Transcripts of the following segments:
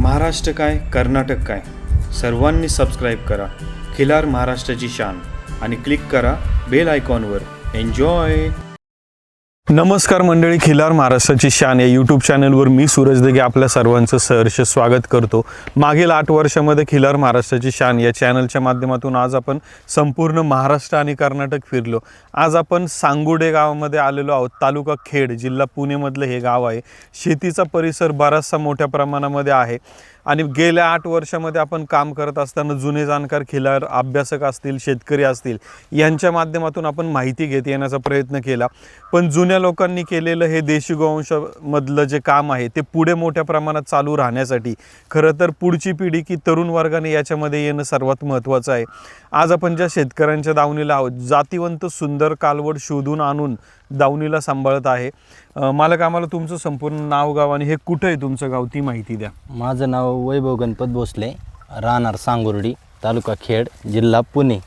महाराष्ट्र काय कर्नाटक काय सर्वांनी सबस्क्राईब करा खिलार महाराष्ट्राची शान आणि क्लिक करा बेल आयकॉनवर. एन्जॉय. नमस्कार मंडळी, खिलार महाराष्ट्राची शान या यूट्यूब चॅनलवर मी सूरज दगे आपल्या सर्वांचं सहर्ष स्वागत करतो. मागील 8 वर्षामध्ये खिलार महाराष्ट्राची शान या चॅनलच्या माध्यमातून आज आपण संपूर्ण महाराष्ट्र आणि कर्नाटक फिरलो. आज आपण सांगुडे गावामध्ये आलेलो आहोत. तालुका खेड, जिल्हा पुणेमधलं हे गाव आहे. शेतीचा परिसर बराचसा मोठ्या प्रमाणामध्ये आहे आणि गेल्या 8 वर्षामध्ये आपण काम करत असताना जुने जाणकार खिलार अभ्यासक असतील, शेतकरी असतील यांच्या माध्यमातून आपण माहिती घेत येण्याचा प्रयत्न केला. पण जुन्या लोकांनी केलेलं हे देशी गोवंशामधलं जे काम आहे ते पुढे मोठ्या प्रमाणात चालू राहण्यासाठी खरं तर पुढची पिढी की तरुण वर्गाने याच्यामध्ये येणं सर्वात महत्त्वाचं आहे. आज आपण ज्या शेतकऱ्यांच्या दावणीला आहोत, जातीवंत सुंदर कालवड शोधून आणून दावणीला सांभाळत आहे. मालक, आम्हाला तुमचं संपूर्ण नाव, गाव आणि हे कुठं आहे तुमचं गाव ती माहिती द्या. माझं नाव वैभव गणपत भोसले, राहणार सांगुर्डी, तालुका खेड, जिल्हा पुणे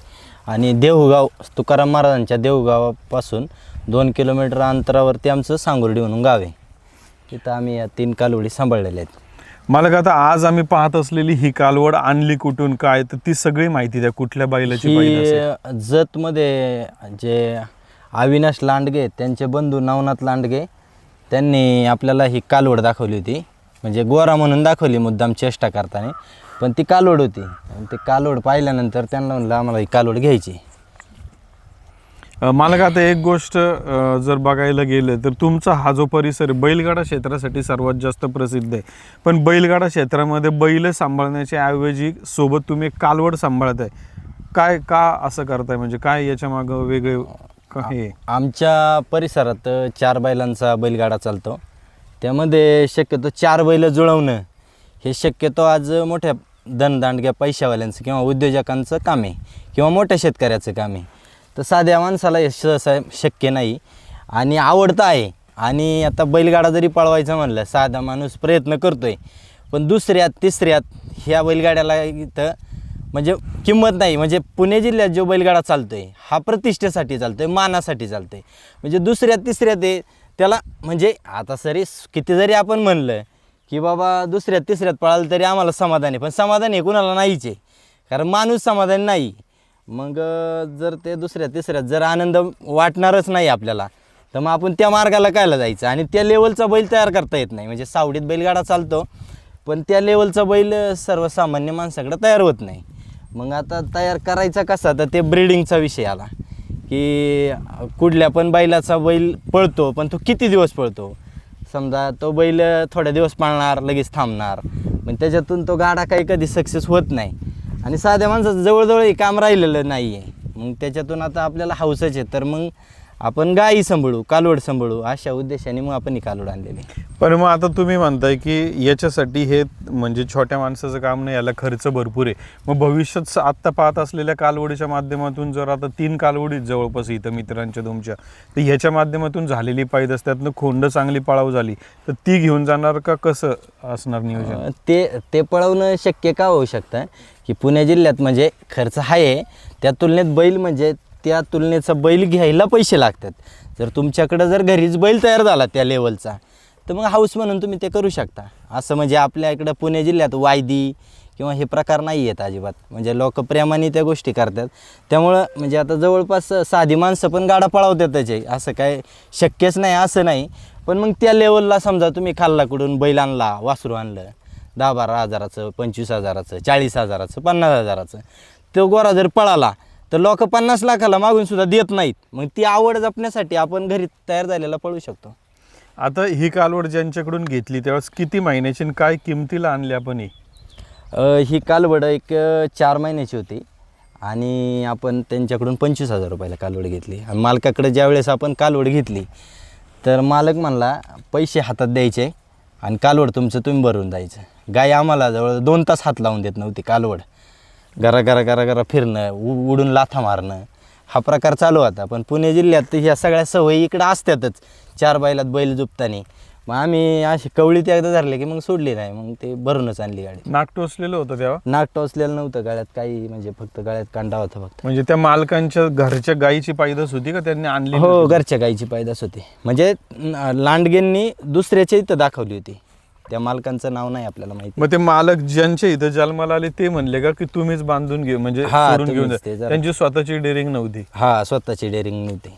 आणि देऊगाव, तुकाराम महाराजांच्या देऊगावापासून 2 किलोमीटर अंतरावरती आमचं सांगुर्डी म्हणून गाव आहे. तिथं आम्ही या 3 कालवडी सांभाळलेल्या आहेत. मालक, आता आज आम्ही पाहत असलेली ही कालवड आणली कुठून, काय, तर ती सगळी माहिती द्या. कुठल्या बैलाची पैदास आहे? ही जतमध्ये जे अविनाश लांडगे त्यांचे बंधू नवनाथ लांडगे त्यांनी आपल्याला ही कालवड दाखवली होती. म्हणजे गोरा म्हणून दाखवली मुद्दाम चेष्टा करताना, पण ती कालवड होती. आणि ती कालवड पाहिल्यानंतर त्यांना म्हणलं आम्हाला ही कालवड घ्यायची. मालक, आता एक गोष्ट जर बघायला गेलं तर तुमचा हा जो परिसर बैलगाडा क्षेत्रासाठी सर्वात जास्त प्रसिद्ध आहे. पण बैलगाडा क्षेत्रामध्ये बैल सांभाळण्याच्या ऐवजी सोबत तुम्ही कालवड सांभाळताय. काय, का असं करताय? म्हणजे काय याच्या मागं वेगळे काय? आमच्या परिसरात 4 बैलांचा बैलगाडा चालतो. त्यामध्ये शक्यतो 4 बैल जुळवणं हे शक्यतो आज मोठ्या धनदांडग्या पैशावाल्यांचं किंवा उद्योजकांचं काम आहे किंवा मोठ्या शेतकऱ्याचं काम आहे. तर साध्या माणसाला हे सहसा शक्य नाही आणि आवडतं आहे. आणि आता बैलगाडा जरी पळवायचं म्हणलं, साधा माणूस प्रयत्न करतो आहे, पण दुसऱ्यात तिसऱ्यात ह्या बैलगाड्याला इथं म्हणजे किंमत नाही. म्हणजे पुणे जिल्ह्यात जो बैलगाडा चालतो आहे हा प्रतिष्ठेसाठी चालतो आहे, मानासाठी चालतो आहे. म्हणजे दुसऱ्यात तिसऱ्यात आहे त्याला, म्हणजे आता किती जरी आपण म्हणलं की बाबा दुसऱ्यात तिसऱ्यात पळालं तरी आम्हाला समाधान आहे, पण समाधान हे कुणाला नाहीच आहे. कारण माणूस समाधान नाही. मग जर ते दुसऱ्या तिसऱ्यात जर आनंद वाटणारच नाही आपल्याला, तर मग आपण त्या मार्गाला कायला जायचं? आणि त्या लेवलचा बैल तयार करता येत नाही. म्हणजे सावडीत बैलगाडा चालतो, पण त्या लेवलचा बैल सर्वसामान्य माणसाकडे तयार होत नाही. मग आता तयार करायचा कसा? तर ते ब्रीडिंगचा विषय आला की कुठल्या पण बैलाचा बैल पळतो, पण तो किती दिवस पळतो? समजा तो बैल थोड्या दिवस पळणार, लगेच थांबणार, पण त्याच्यातून तो गाडा काही कधी सक्सेस होत नाही. आणि साध्या माणसाचं जवळजवळ हे काम राहिलेलं नाही आहे. मग त्याच्यातून आता आपल्याला हौसच आहे, तर मग आपण गाई सांभाळू, कालवड सांभाळू, अशा उद्देशाने मग आपण ही कालवड आणलेली. पण मग आता तुम्ही म्हणताय की याच्यासाठी हे म्हणजे छोट्या माणसाचं काम नाही, याला खर्च भरपूर आहे. मग भविष्यात आत्ता पाहत असलेल्या कालवडीच्या माध्यमातून जर आता 3 कालवडी जवळपास इथं मित्रांच्या तुमच्या, तर ह्याच्या माध्यमातून झालेली पैदास, त्यातनं खोंड चांगली पळाव झाली, तर ती घेऊन जाणार का? कसं असणार नियोजन? ते पळवणं शक्य का होऊ शकतं की पुणे जिल्ह्यात म्हणजे खर्च आहे, त्या तुलनेत बैल म्हणजे त्या तुलनेचा बैल घ्यायला पैसे लागतात. जर तुमच्याकडं जर घरीच बैल तयार झाला त्या लेवलचा, तर मग हाऊस म्हणून तुम्ही ते करू शकता. असं म्हणजे आपल्या इकडं पुणे जिल्ह्यात वायदी किंवा हे प्रकार नाही आहेत अजिबात. म्हणजे लोक प्रेमाने त्या गोष्टी करतात. त्यामुळं म्हणजे आता जवळपास साधी माणसं पण गाडा पळवतात त्याचे, असं काय शक्यच नाही असं नाही. पण मग त्या लेवलला समजा तुम्ही खाल्लाकडून बैल आणला, वासरू आणलं 10-12 हजाराचं, 25 हजाराचं, 40 हजाराचं, 50 हजाराचं, तो गोरा जर पळाला तर लोक 50 लाखाला मागून सुद्धा देत नाहीत. मग ती आवड जपण्यासाठी आपण घरी तयार झालेला पळू शकतो. आता ही कालवड ज्यांच्याकडून घेतली त्यावेळेस किती महिन्याची आणि काय किमतीला आणली आपण? ही कालवड एक 4 महिन्याची होती आणि आपण त्यांच्याकडून 25,000 रुपयाला कालवड घेतली. आणि मालकाकडे ज्यावेळेस आपण कालवड घेतली तर मालक म्हणला पैसे हातात द्यायचे आणि कालवड तुमचं तुम्ही भरून द्यायचं. गाय आम्हाला जवळ 2 तास हात लावून देत नव्हती. कालवड गरा फिरणं, उडून लाथा मारणं हा प्रकार चालू होता. पण पुणे जिल्ह्यात ह्या सगळ्या सवयी इकडं असतातच. 4 बैलात बैल झोपताना मग आम्ही अशी कवळी ते एकदा धरले की मग सोडली नाही, मग ते भरूनच आणली गाडी. नाक टोचलेलं होतं तेव्हा? नाक टोचलेलं नव्हतं गळ्यात काही, म्हणजे फक्त गळ्यात कांडा होता फक्त. म्हणजे त्या मालकांच्या घरच्या गायीची पैदास होती का त्यांनी आणली? हो, घरच्या गायीची पैदास होती. म्हणजे लांडगेंनी दुसऱ्याच्या इथं दाखवली होती. त्या मालकांचं नाव नाही आपल्याला माहिती. मग ते मालक ज्यांच्या इथं जन्माला आले ते म्हणले का की तुम्हीच बांधून घेऊ म्हणजे हा, सोडून घेऊन तुम्हीच जा? ते जरा- त्यांची स्वतःची डेअरिंग नव्हती. हा, स्वतःची डेअरिंग नव्हती.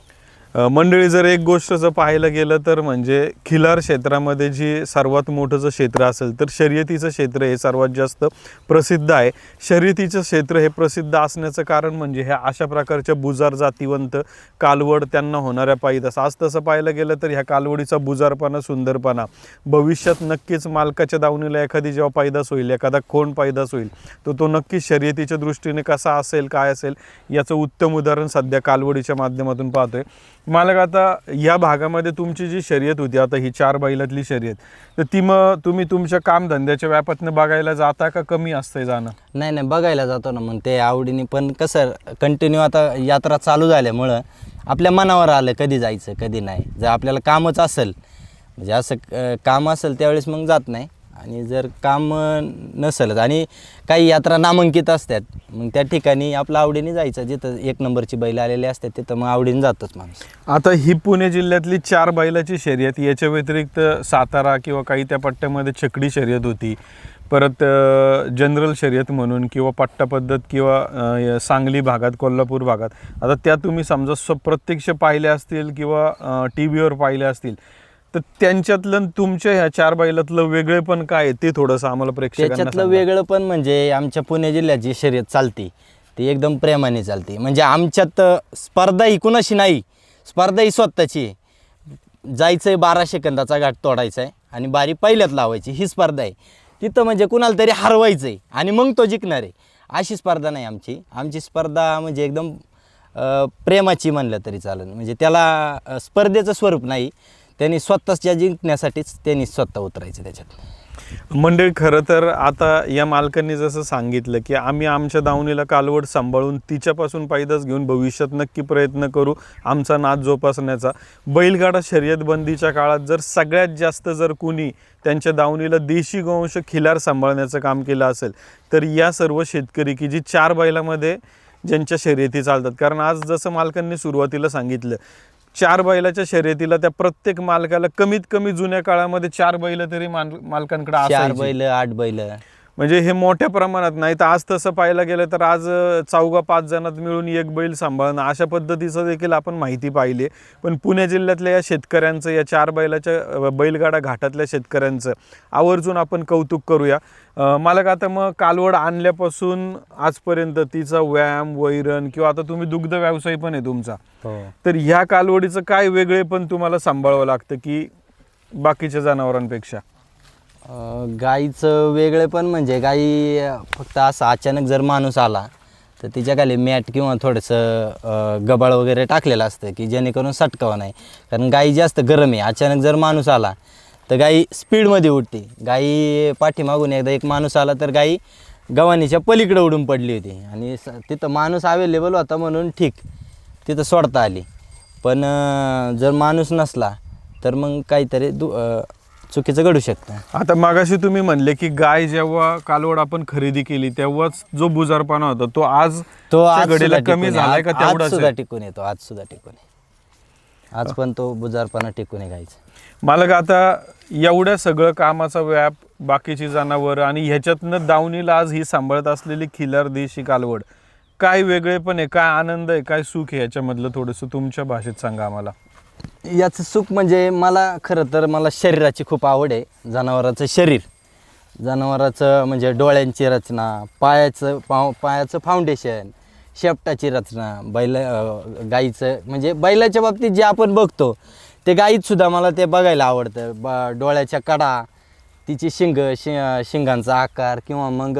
मंडळी, जर एक गोष्ट जर पाहायला गेलं तर म्हणजे खिलार क्षेत्रामध्ये जी सर्वात मोठं जर क्षेत्र असेल तर शर्यतीचं क्षेत्र हे सर्वात जास्त प्रसिद्ध आहे. शर्यतीचं क्षेत्र हे प्रसिद्ध असण्याचं कारण म्हणजे ह्या अशा प्रकारच्या बुजार जातीवंत कालवड त्यांना होणाऱ्या पैदास. आज तसं पाहायला गेलं तर ह्या कालवडीचा बुजारपणा, सुंदरपणा भविष्यात नक्कीच मालकाच्या दावणीला एखादी जेव्हा पैदास होईल, एखादा खोंड पैदास होईल, तर तो नक्कीच शर्यतीच्या दृष्टीने कसा असेल, काय असेल याचं उत्तम उदाहरण सध्या कालवडीच्या माध्यमातून पाहतोय. मला आता या भागामध्ये तुमची जी शर्यत होती, आता ही 4 बैलातली शर्यत, तर ती मग तुम्ही तुमच्या कामधंद्याच्या व्यापातनं बघायला जाता का कमी असतंय जाणं? नाही, बघायला जातो ना, मग ते आवडीने. पण कसं कंटिन्यू आता यात्रा चालू झाल्यामुळं आपल्या मनावर आलं कधी जायचं कधी नाही. जर आपल्याला कामच असेल, म्हणजे असं काम असेल त्यावेळेस मग जात नाही, आणि जर काम नसेलच आणि काही यात्रा नामांकित असतात मग त्या ठिकाणी आपलं आवडीने जायचं. जिथं 1 नंबरची बैल आलेली असतात तिथं मग आवडीने जातोच माणूस. आता ही पुणे जिल्ह्यातली 4 बैलाची शर्यत, याच्या व्यतिरिक्त सातारा किंवा काही त्या पट्ट्यामध्ये छकडी शर्यत होती, परत जनरल शर्यत म्हणून किंवा पट्टा पद्धत किंवा सांगली भागात, कोल्हापूर भागात, आता त्या तुम्ही समजा प्रत्यक्ष पाहिल्या असतील किंवा टी व्हीवर पाहिल्या असतील, तर त्यांच्यातलं तुमच्या ह्या 4 बैलातलं वेगळेपण काय आहे ते थोडंसं आम्हाला प्रेक्षकांना त्याच्यातलं सांगा. वेगळं पण म्हणजे आमच्या पुणे जिल्ह्यात जी शर्यत चालते ती एकदम प्रेमाने चालते. म्हणजे आमच्यात स्पर्धा ही कुणाशी नाही, स्पर्धा ही स्वतःची आहे. जायचं आहे 12 सेकंदाचा घाट तोडायचा आहे आणि बारी पहिल्यात लावायची, ही स्पर्धा आहे. तिथं म्हणजे कुणाला तरी हरवायचं आहे आणि मग तो जिंकणार आहे, अशी स्पर्धा नाही आमची. आमची स्पर्धा म्हणजे एकदम प्रेमाची म्हणलं तरी चालेल. म्हणजे त्याला स्पर्धेचं स्वरूप नाही, त्यांनी स्वतःच्या जिंकण्यासाठीच त्यांनी स्वतः उतरायचं त्याच्यात. मंडळी, खरं तर आता या मालकांनी जसं सांगितलं की आम्ही आमच्या दावणीला कालवड सांभाळून तिच्यापासून पैदास घेऊन भविष्यात नक्की प्रयत्न करू आमचा नाद जोपासण्याचा. बैलगाडा शर्यत बंदीच्या काळात जर सगळ्यात जास्त जर कुणी त्यांच्या दावणीला देशी गोवंश खिलार सांभाळण्याचं काम केलं असेल तर या सर्व शेतकरी की जी 4 बैलामध्ये ज्यांच्या शर्यती चालतात. कारण आज जसं मालकांनी सुरुवातीला सांगितलं, 4 बैलाच्या शर्यतीला त्या प्रत्येक मालकाला कमीत कमी जुन्या काळामध्ये 4 बैल तरी मालकांकडे 4 असायची. बैल 8 बैल, म्हणजे हे मोठ्या प्रमाणात नाही. तर आज तसं पाहायला गेलं तर आज 4-5 जणात मिळून 1 बैल सांभाळणं अशा पद्धतीचं देखील आपण माहिती पाहिली. पण पुणे जिल्ह्यातल्या या शेतकऱ्यांचं, या 4 बैलाच्या बैलगाडा घाटातल्या शेतकऱ्यांचं आवर्जून आपण कौतुक करूया. मला का आता मग कालवड आणल्यापासून आजपर्यंत तिचा व्यायाम, वैरण किंवा आता तुम्ही दुग्ध व्यवसाय पण आहे तुमचा, तर ह्या कालवडीचं काय वेगळे पण तुम्हाला सांभाळावं लागतं की बाकीच्या जनावरांपेक्षा? गाईचं वेगळे पण म्हणजे गाई फक्त असं अचानक जर माणूस आला तर तिच्या खाली मॅट किंवा थोडंसं गबाळ वगैरे टाकलेलं असतं की जेणेकरून सटकावं नाही. कारण गाई जास्त गरम आहे. अचानक जर माणूस आला तर गाई स्पीडमध्ये उडते. गाई पाठीमागून एकदा एक माणूस आला तर गाई गव्हाणीच्या पलीकडे उडून पडली होती आणि तिथं माणूस अवेलेबल होता म्हणून ठीक तिथं सोडता आली. पण जर माणूस नसला तर मग काहीतरी चुकीचं घडू शकतं. आता मागाशी तुम्ही म्हणले की गाय जेव्हा कालवड आपण खरेदी केली तेव्हाच जो बुजारपणा होता तो आज घडीला कमी झालाय का तेवढाच आज सुद्धा टिकून येतो. आज पण तो बुजारपणा टिकून आहे गायचा. मला का आता एवढ्या सगळं कामाचा व्याप, बाकीची जनावरं आणि ह्याच्यातनं दावणीला आज ही सांभाळत असलेली खिलार देशी कालवड, काय वेगळेपण आहे, काय आनंद आहे, काय सुख आहे याच्यामधलं थोडंसं तुमच्या भाषेत सांगा आम्हाला. याचं सुख म्हणजे मला खरं तर मला शरीराची खूप आवड आहे. जनावराचं शरीर, जनावराचं म्हणजे डोळ्यांची रचना, पायाचं फाउंडेशन, शेपटाची रचना, गाईचं म्हणजे बैलाच्या बाबतीत जे आपण बघतो ते गाईत सुद्धा मला ते बघायला आवडतं. डोळ्याच्या कडा, तिची शिंगांचा आकार किंवा मग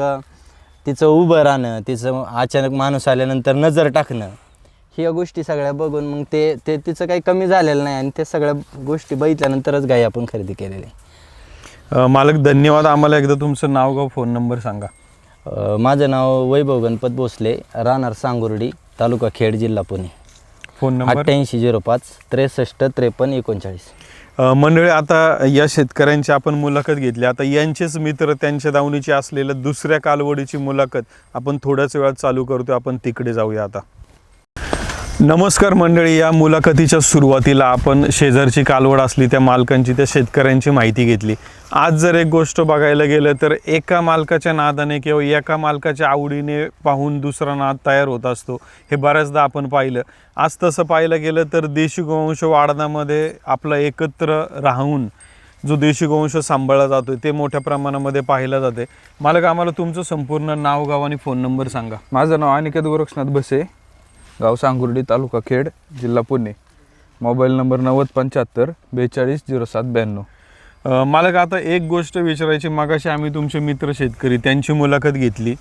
तिचं उभं राहणं, तिचं अचानक माणूस आल्यानंतर नजर टाकणं, ह्या गोष्टी सगळ्या बघून मग ते तिचं काही कमी झालेलं नाही आणि त्या सगळ्या गोष्टी बघितल्यानंतरच गाई आपण खरेदी केलेली. मालक धन्यवाद. आम्हाला एकदा तुमचं नाव, गाव, फोन नंबर सांगा. माझं नाव वैभव गणपत भोसले, राहणार सांगुर्डी, तालुका खेड, जिल्हा पुणे. Phone number 8805 63 53 39. मंडळी, आता या शेतकऱ्यांची आपण मुलाखत घेतली. आता यांचेच मित्र त्यांच्या दावणीची असलेल्या दुसऱ्या कालवडीची मुलाखत आपण थोड्याच वेळात चालू करतो. आपण तिकडे जाऊया आता. नमस्कार मंडळी, या मुलाखतीच्या सुरुवातीला आपण शेजारची कालवड असली त्या मालकांची, त्या शेतकऱ्यांची माहिती घेतली. आज जर एक गोष्ट बघायला गेलं तर एका मालकाच्या नादाने किंवा एका मालकाच्या आवडीने पाहून दुसरा नाद तयार होत असतो, हे बऱ्याचदा आपण पाहिलं. आज तसं पाहायला गेलं तर देशी गोवंश वाढण्यामध्ये आपला एकत्र राहून जो देशी गोवंश सांभाळला जातो ते मोठ्या प्रमाणामध्ये पाहिलं जाते. मालक, आम्हाला तुमचं संपूर्ण नाव, गाव आणि फोन नंबर सांगा. माझं नाव अनिकेत गोरक्षनाथ बसे, गाव सांगुर्डी, तालुका खेड, जिल्हा पुणे. Mobile number 9075 42 07 92. मालक, आता एक गोष्ट विचारायची. मगाशी आम्ही तुमचे मित्र शेतकरी त्यांची मुलाखत घेतली,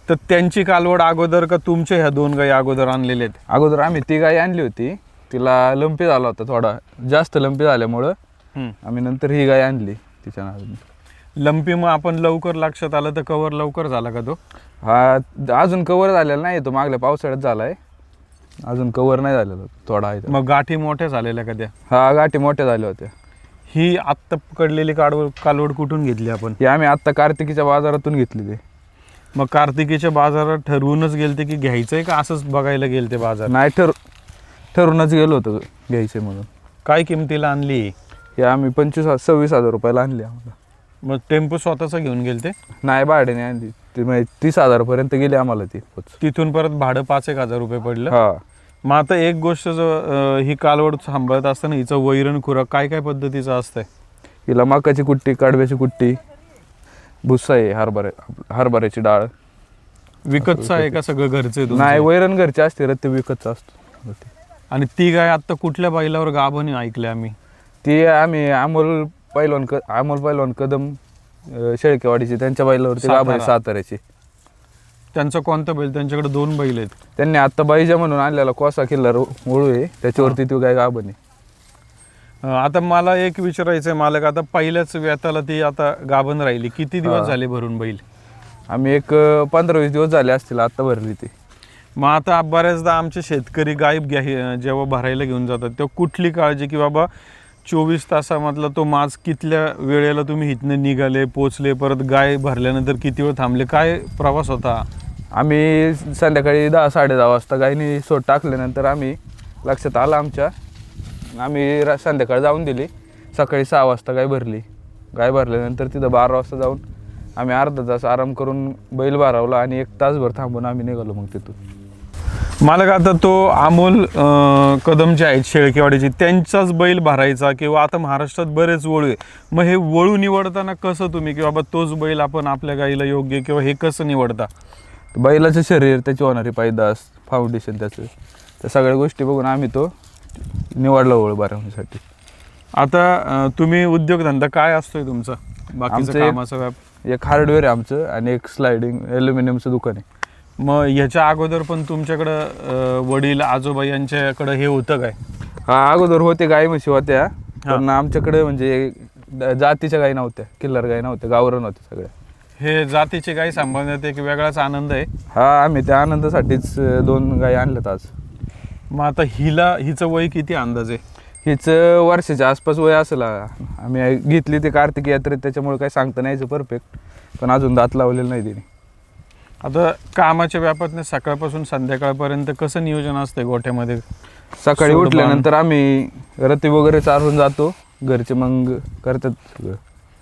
तर त्यांची कालवड अगोदर का तुमच्या ह्या 2 गायी अगोदर आणलेल्या आहेत? अगोदर आम्ही ती गाय आणली होती, तिला लंपी झाला होता, थोडा जास्त लंपी झाल्यामुळं आम्ही नंतर ही गाय आणली तिच्या नावाने. लंपी मग आपण लवकर लक्षात आलं तर कवर लवकर झाला का तो? हा, अजून कवर झालेला नाही, तो मागल्या पावसाळ्यात झाला आहे, अजून कवर नाही झालेला, थोडा आहे. मग गाठी मोठ्या झालेल्या का त्या? हा, गाठी मोठ्या झाल्या होत्या. ही आत्ता पकडलेली कालवड कुठून घेतली आपण? ही आम्ही आत्ता कार्तिकीच्या बाजारातून घेतली. मग कार्तिकीच्या बाजारात ठरवूनच गेलते की घ्यायचंय का असंच बघायला गेलते बाजार? नाही, ठरूनच गेलो होतो घ्यायचे म्हणून. काय किमतीला आणली? हे आम्ही 26,000-26 हजार रुपयाला आणली आम्हाला. मग टेम्पो स्वतःचा घेऊन गेलते? नाही, भाड्याने आणली ती, म्हणजे 30,000 पर्यंत गेली आम्हाला ती. तिथून परत भाडं 5-1 हजार रुपये पडलं. हा. मग आता एक गोष्ट, ही कालवड सांभाळत असताना हिचं वैरण खुराक काय काय पद्धतीचं असतंय? हिला मकाची कुट्टी, कडब्याची कुट्टी, भुस्सा आहे, हरभऱ्याची डाळ. विकतचं आहे का सगळं घरचं आहे तुमचं? नाही, वैरण घरची असते, रत्ते विकतचा असतो. आणि ती गाय आता कुठल्या बैलावर गाभणी ऐकले आम्ही? ती आम्ही अमोल पैलवान कदम शेळकेवाडीची, त्यांच्या बैलावरती गाभण, साताऱ्याची. त्यांचा कोणता बैल? त्यांच्याकडे 2 बैल आहेत. त्यांनी आता बाईजा म्हणून आणलेला कोसा किल्ला वळू आहे, त्याच्यावरती ती गाय गाभण आहे. आता मला एक विचारायचं आहे मालक, आता पहिल्याच व्याताला ती आता गाभण राहिली, किती दिवस झाले भरून बैल? आम्ही एक 15-20 दिवस झाले असतील आता भरली ती. मग आता बऱ्याचदा आमचे शेतकरी गाय जेव्हा भरायला घेऊन जातात तेव्हा कुठली काळजी की बाबा 24 तासामधला तो माज कितल्या वेळेला तुम्ही इथनं निघाले, पोचले, परत गाय भरल्यानंतर किती वेळ थांबले, काय प्रवास होता? आम्ही संध्याकाळी 10-10:30 वाजता गायनी सोड टाकल्यानंतर आम्ही लक्षात आलं आमच्या, आम्ही संध्याकाळी जाऊन दिली. सकाळी 6 वाजता गाय भरली. गाय भरल्यानंतर तिथं 12 वाजता जाऊन आम्ही अर्धा तास आराम करून बैल भरावला आणि 1 तासभर थांबून आम्ही निघालो मग तिथून. मालक, आता तो अमोल कदम जे आहेत शेळकेवाडीची, त्यांचाच बैल भरायचा किंवा आता महाराष्ट्रात बरेच वळू आहे, मग हे वळू निवडताना कसं तुम्ही की बाबा तोच बैल आपण आपल्या गाईला योग्य किंवा हे कसं निवडता? बैलाचं शरीर, त्याची होणारी पैदास, फाउंडेशन, त्याचं त्या सगळ्या गोष्टी बघून आम्ही तो निवडला वळू भरवण्यासाठी. आता तुम्ही उद्योगधंदा काय असतोय तुमचा? बाकीचं कामाचा व्याप? एक हार्डवेअर आहे आमचं आणि एक स्लायडिंग ॲल्युमिनियमचं दुकान आहे. मग ह्याच्या अगोदर पण तुमच्याकडं वडील आजोबा यांच्याकडं हे होतं काय? हा, अगोदर होते, गाई म्हशी होत्या, पण आमच्याकडे म्हणजे जातीच्या गाई नव्हत्या, किल्लर गाई नव्हत्या, गावरान होत्या सगळ्या. हे जातीची गाई सांभाळण्यात एक वेगळाच आनंद आहे. हा, आम्ही त्या आनंदासाठीच 2 गाई आणल्यात आज. मग आता हिचं वय किती अंदाज आहे? हिचं वर्षाच्या आसपास वय असेल. आम्ही घेतली ती कार्तिकी यात्रेत, त्याच्यामुळे काही सांगता नाही परफेक्ट, पण अजून दात लावलेलं नाही तिने. आता कामाच्या व्यापातने सकाळपासून संध्याकाळपर्यंत कसं नियोजन असतंय गोठ्यामध्ये? सकाळी उठल्यानंतर आम्ही रती वगैरे चारून जातो, घरचे मग करतात.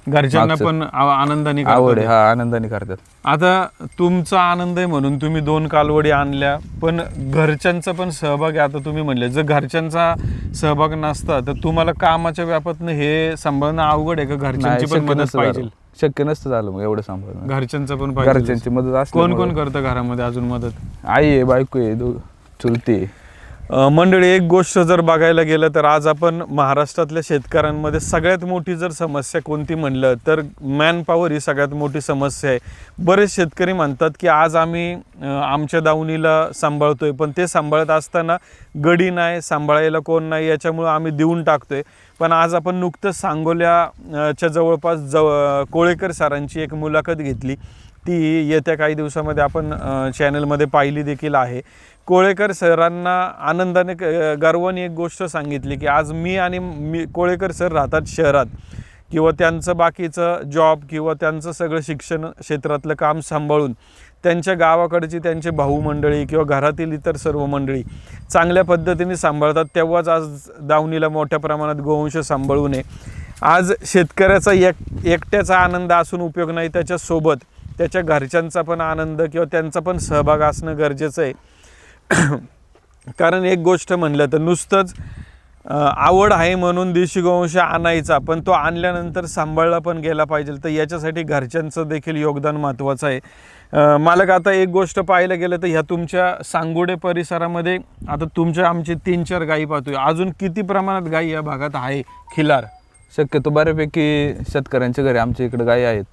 घरच्यांना पण आनंदाने आवड आहे, हा, आनंदाने करतात. आता तुमचा आनंद आहे म्हणून तुम्ही 2 कालवडी आणल्या, पण घरच्यांचा पण सहभाग आहे. आता तुम्ही म्हणले जर घरच्यांचा सहभाग नसता तर तुम्हाला कामाच्या व्यापातनं हे सांभाळणं अवघड आहे का? घरच्यांची पण मदत पाहिजे? शक्य नसतं झालं मग एवढं सांभाळणं. घरच्यांचं पण पाहिजे. घरच्यांची मदत असते. कोण कोण करतं घरामध्ये अजून मदत? आई आहे, बायको आहे, चुलती आहे. मंडळी, एक गोष्ट जर बघायला गेलं तर आज आपण महाराष्ट्रातल्या शेतकऱ्यांमध्ये सगळ्यात मोठी जर समस्या कोणती म्हणलं तर मॅन पॉवर ही सगळ्यात मोठी समस्या आहे. बरेच शेतकरी म्हणतात की आज आम्ही आमच्या दावणीला सांभाळतोय, पण ते सांभाळत असताना गडी नाही, सांभाळायला कोण नाही, याच्यामुळं आम्ही देऊन टाकतोय. पण आज आपण नुकतंच सांगोल्याच्या जवळपास कोळेकर सरांची एक मुलाखत घेतली, ती येत्या काही दिवसामध्ये आपण चॅनलमध्ये पाहिली देखील आहे. कोळेकर सरांना आनंदाने गर्वाने एक गोष्ट सांगितली की आज मी कोळेकर सर राहतात शहरात, किंवा त्यांचं बाकीचं जॉब किंवा त्यांचं सगळं शिक्षण क्षेत्रातलं काम सांभाळून त्यांच्या गावाकडची त्यांचे भाऊ मंडळी किंवा घरातील इतर सर्व मंडळी चांगल्या पद्धतीने सांभाळतात, तेव्हाच आज दावणीला मोठ्या प्रमाणात गोवंश सांभाळू नये. आज शेतकऱ्याचा एकट्याचा आनंद असून उपयोग नाही, त्याच्यासोबत त्याच्या घरच्यांचा पण आनंद किंवा त्यांचा पण सहभाग असणं गरजेचं आहे. कारण एक गोष्ट म्हणलं तर नुसतंच आवड आहे म्हणून देशी गोवंश आणायचा, पण तो आणल्यानंतर सांभाळला पण गेला पाहिजे. तर याच्यासाठी घरच्यांचं देखील योगदान महत्त्वाचं आहे. मालक, आता एक गोष्ट पाहायला गेलं तर ह्या तुमच्या सांगोडे परिसरामध्ये आता तुमच्या आमचे 3-4 गायी पाहतोय, अजून किती प्रमाणात गायी या भागात आहे खिलार? शक्यतो बऱ्यापैकी शेतकऱ्यांच्या घरी आमच्या इकडे गायी आहेत.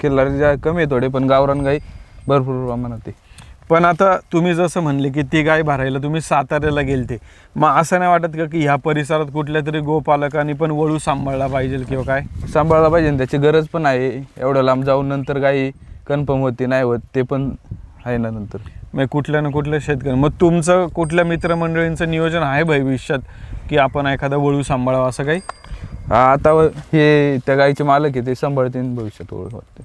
खिल्लार ज्या कमी आहे थोडे, पण गावरान गाई भरपूर प्रमाणात आहे. पण आता तुम्ही जसं म्हणले की ती गाय भरायला तुम्ही साताऱ्याला गेलते, मग असं नाही वाटत का की ह्या परिसरात कुठल्या तरी गोपालकांनी पण वळू सांभाळला पाहिजे किंवा काय? सांभाळला पाहिजे, त्याची गरज पण आहे. एवढं लांब जाऊन नंतर गाई कन्फर्म होती नाही होत ते पण आहे ना नंतर. मग कुठल्या ना कुठल्या शेतकरी, मग तुमचं कुठल्या मित्रमंडळींचं नियोजन आहे भविष्यात की आपण एखादा वळू सांभाळावा असं काही? आता हे त्या गाईचे मालक आहे ते सांभाळतील भविष्यात ओळख वाटते.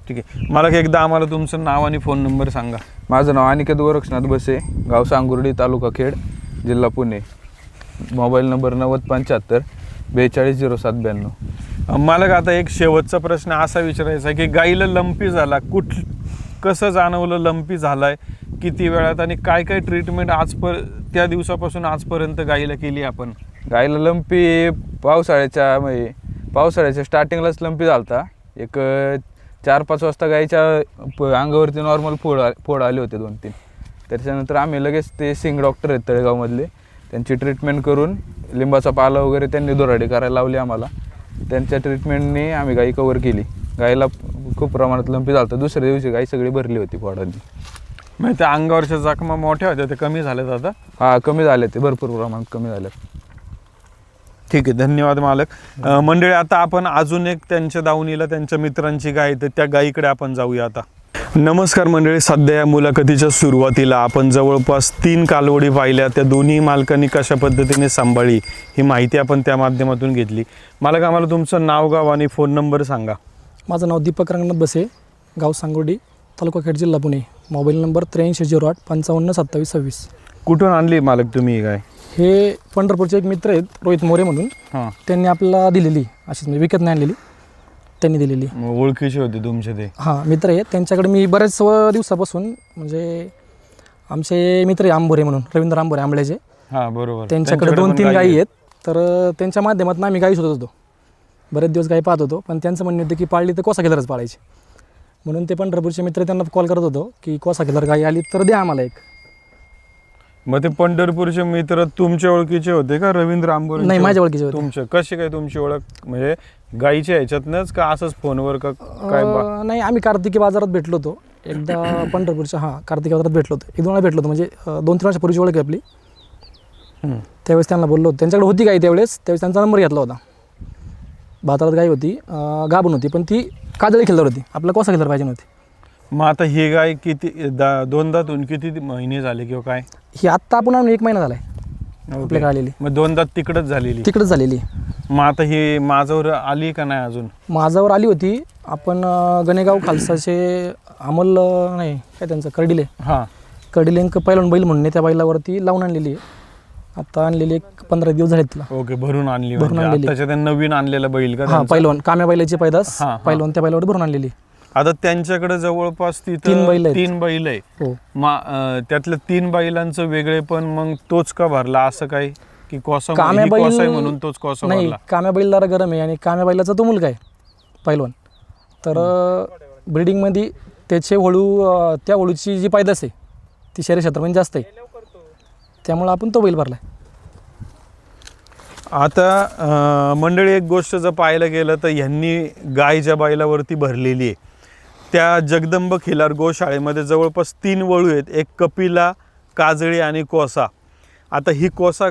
ठीक आहे, मला एकदा आम्हाला तुमचं नाव आणि फोन नंबर सांगा. माझं नाव अनिकेत गोरक्षनाथ बसे, गाव सांगुर्डी, तालुका खेड, जिल्हा पुणे. Mobile number 9075 420792. मला आता एक शेवटचा प्रश्न असा विचारायचा आहे की गाईला लंपी झाला, कसं जाणवलं लंपी झालाय, किती वेळात, आणि काय काय ट्रीटमेंट त्या दिवसापासून आजपर्यंत गाईला केली आपण? गाईला लंपी पावसाळ्याच्या स्टार्टिंगलाच लंपी झालता. एक 4-5 वाजता गाईच्या अंगावरती नॉर्मल फोड आले होते 2-3. त्याच्यानंतर आम्ही लगेच ते सिंग डॉक्टर आहेत तळेगावमधले, त्यांची ट्रीटमेंट करून लिंबाचा पाला वगैरे त्यांनी दोराडी करायला लावली आम्हाला. त्यांच्या ट्रीटमेंटने आम्ही गाई कवर केली. गाईला खूप प्रमाणात लंपी झालं होतं. दुसऱ्या दिवशी गाई सगळी भरली होती फोडांनी. म्हणजे त्या अंगावरच्या जखमा मोठ्या होत्या, ते कमी झाल्यात आता? हां, कमी झाले, ते भरपूर प्रमाणात कमी झाले. ठीक आहे, धन्यवाद मालक. मंडळी, आता आपण अजून एक त्यांच्या दावणीला त्यांच्या मित्रांची गाय, तर त्या गायीकडे आपण जाऊया आता. नमस्कार मंडळी, सध्या या मुलाखतीच्या सुरुवातीला आपण जवळपास 3 कालवडी पाहिल्या. त्या दोन्ही मालकांनी कशा पद्धतीने सांभाळली ही माहिती आपण त्या माध्यमातून घेतली. मालक, आम्हाला तुमचं नाव, गाव आणि फोन नंबर सांगा. माझं नाव दीपक रंगनाथ बसे, गाव सांगोर्डी, तालुका खेड, जिल्हा पुणे. Mobile number 8308 55 27 26. कुठून आणली मालक तुम्ही ही गाय? हे पंढरपूरचे एक मित्र आहेत, रोहित मोरे म्हणून. हां, त्यांनी आपल्याला दिलेली, अशीच म्हणजे विकत नाही आणलेली, त्यांनी दिलेली. ओळखीचे होते तुमचे ते? हां, मित्र आहेत. त्यांच्याकडे मी बऱ्याच दिवसापासून, म्हणजे आमचे मित्र आहे आंबोरे म्हणून, रवींद्र आंबोरे आंबळ्याचे. हां, बरोबर. त्यांच्याकडे 2-3 गायी आहेत. तर त्यांच्या माध्यमातून आम्ही गाई शोधत होतो, बरेच दिवस गाई पाहत होतो. पण त्यांचं म्हणणं होतं की पाळली तर कोसा खिल्लारच पाळायची. म्हणून ते पंढरपूरचे मित्र त्यांना कॉल करत होतो की कोसा खिल्लार गाई आली तर द्या आम्हाला एक. मग ते पंढरपूरचे मित्र तुमच्या ओळखीचे होते का रवींद्र आंबोरे? नाही, माझ्या ओळखीचे होते. तुमच्या कशी काय तुमची ओळख, म्हणजे गाईच्या ह्याच्यातनंच का असंच फोनवर का काय? नाही, आम्ही कार्तिकी बाजारात भेटलो होतो एकदा पंढरपूरच्या. हां, कार्तिकी बाजारात भेटलो होतो, 1-2 वेळा भेटलो होतो. म्हणजे 2-3 वर्षापूर्वीची ओळख आहे आपली. त्यावेळेस त्यांना बोललो होतो, त्यांच्याकडे होती गाई त्यावेळेस त्यांचा नंबर घेतला होता. बाजारात गाई होती, गाभण होती, पण ती काजळी खिल्लार होती, आपला कोसा खिल्लार पाहिजे नव्हती. मग आता ही गाय किती दोनदातून किती महिने झाले किंवा काय? ही आत्ता आपण आणून 1 महिना झाला आहे आपल्याकडे आलेली. मग दोनदा तिकडच झालेली? तिकडंच झालेली. मग आता ही माझ्यावर आली का नाही अजून? माझ्यावर आली होती. आपण गणेगाव खालसाचे अमोल, नाही काय त्यांचं, कर्डिले. हां, कर्डिलेंक पैलवान बैल म्हणून त्या बैलावरती लावून आणलेली आहे. आता आणलेली 15 दिवस झाले तिला. ओके, भरून आणली. भरून आणलेली. त्याच्या त्या नवीन आणलेला बैल का? हां, पैलवान, काम्या बैलाची पैदास, पैलवान त्या बैलावर भरून आणलेली. आता त्यांच्याकडे जवळपास तिथं 3 बैल आहे. हो. त्यातल्या 3 बैलांचं वेगळे, पण मग तोच का भरला असं काही की कोसा काम्या बैल आहे म्हणून तोच कोसा नाही, भरला? काम्या बैल जरा गरम आहे आणि काम्या बैलाचा तो मुलगा आहे पैलवान. तर ब्रिडिंगमध्ये त्याचे वळू, त्या वळूची जी पैदास आहे ती शहरी क्षेत्रामध्ये जास्त आहे, त्यामुळे आपण तो बैल भरला. आता मंडळी, एक गोष्ट जर पाहायला गेलं तर ह्यांनी गाय ज्या बैलावरती भरलेली आहे त्या जगदंब खिलार गोशाळेमध्ये जवळपास 3 वळू आहेत, एक कपिला, काजळी आणि कोसा. आता ही कोसा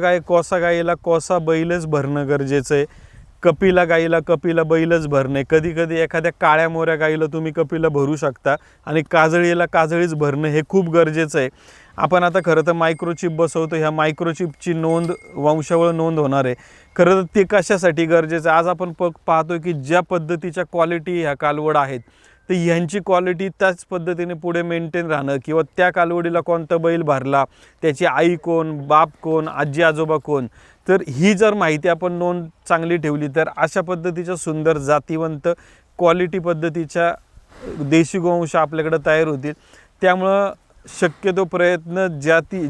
गाईला कोसा बैलच भरणं गरजेचं आहे. कपिला गाईला कपिला बैलच भरणे. कधी कधी एखाद्या काळ्या मोऱ्या गाईला तुम्ही कपिला भरू शकता आणि काजळीला काजळीच भरणं हे खूप गरजेचं आहे. आपण आता खरं तर मायक्रोचिप बसवतो, ह्या मायक्रोचिपची नोंद, वंशावळ नोंद होणार आहे. खरं तर ते कशासाठी गरजेचं आहे? आज आपण पाहतोय की ज्या पद्धतीच्या क्वालिटी ह्या कालवड आहेत तर ह्यांची क्वालिटी त्याच पद्धतीने पुढे मेंटेन राहणं किंवा त्या कालवडीला कोणता बैल भरला, त्याची आई कोण, बाप कोण, आजी आजोबा कोण, तर ही जर माहिती आपण नोंद चांगली ठेवली तर अशा पद्धतीच्या सुंदर जातीवंत क्वालिटी पद्धतीच्या देशी गोवंश आपल्याकडे तयार होतील. त्यामुळं शक्यतो प्रयत्न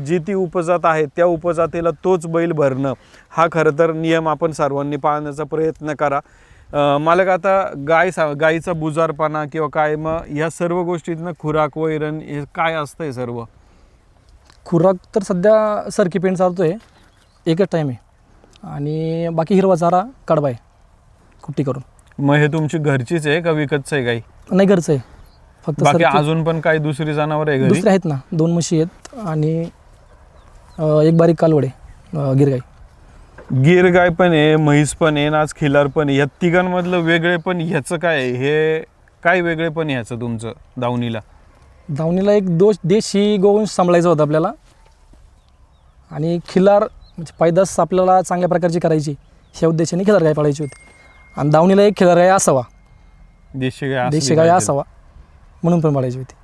जी ती उपजात आहे त्या उपजातीला तोच बैल भरणं हा खरं तर नियम आपण सर्वांनी पाळण्याचा प्रयत्न करा. मालक, आता गाईचा बुजारपणा किंवा काय, मग ह्या सर्व गोष्टीतनं खुराक वैरण हे काय असतंय सर्व? खुराक तर सध्या सरकी पेंट चालतो आहे, एकच टाईम आहे, आणि बाकी हिरवा चारा कडबा आहे कुट्टी करून. मग हे तुमची घरचीच आहे का विकतचं आहे गाई? नाही, घरचं आहे फक्त. बाकी सरकी अजून पण काही दुसरी जनावर आहे घरी? दुसरे आहेत ना, 2 म्हशी आहेत आणि एक बारीक कालवडे गिरगाई. गिर गाय पण आहे, म्हैस पण आहे, आज खिलार पण आहे. या तिघांमधलं वेगळे पण ह्याचं काय आहे? हे काय वेगळे पण ह्याचं तुमचं दावणीला? दावणीला एक देशी गोवंश सांभाळायचा होता आपल्याला, आणि खिलार म्हणजे पैदास आपल्याला चांगल्या प्रकारची करायची, ह्या उद्देशाने खिलार गाय पाळायची होती. आणि दावणीला एक खिलार गाय असावा, देशी गाय देशी गाय असावा म्हणून पण पाळायची होती.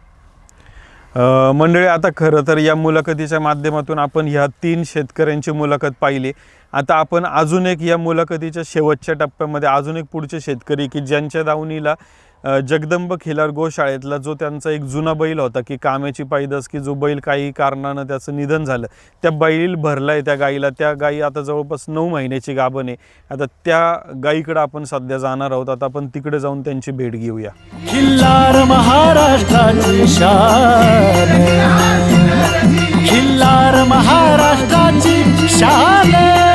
मंडळी, आता खरं तर या मुलाखतीच्या माध्यमातून आपण ह्या 3 शेतकऱ्यांची मुलाखत पाहिली. आता आपण अजून एक या मुलाखतीच्या शेवटच्या टप्प्यामध्ये अजून एक पुढचे शेतकरी की ज्यांच्या दावणीला जगदंब खिलार गोशाळेतला जो त्यांचा एक जुना बैल होता की काम्याची पैदास, की जो बैल काही कारणानं त्याचं निधन झालं, त्या बैल भरलाय त्या गाईला. त्या गाई आता जवळपास 9 महिन्याची गाभण आहे. आता त्या गाईकडे आपण सध्या जाणार आहोत. आता आपण तिकडे जाऊन त्यांची भेट घेऊया. खिल्लार महाराष्ट्राची शान, खिल्लार महाराष्ट्राची शान.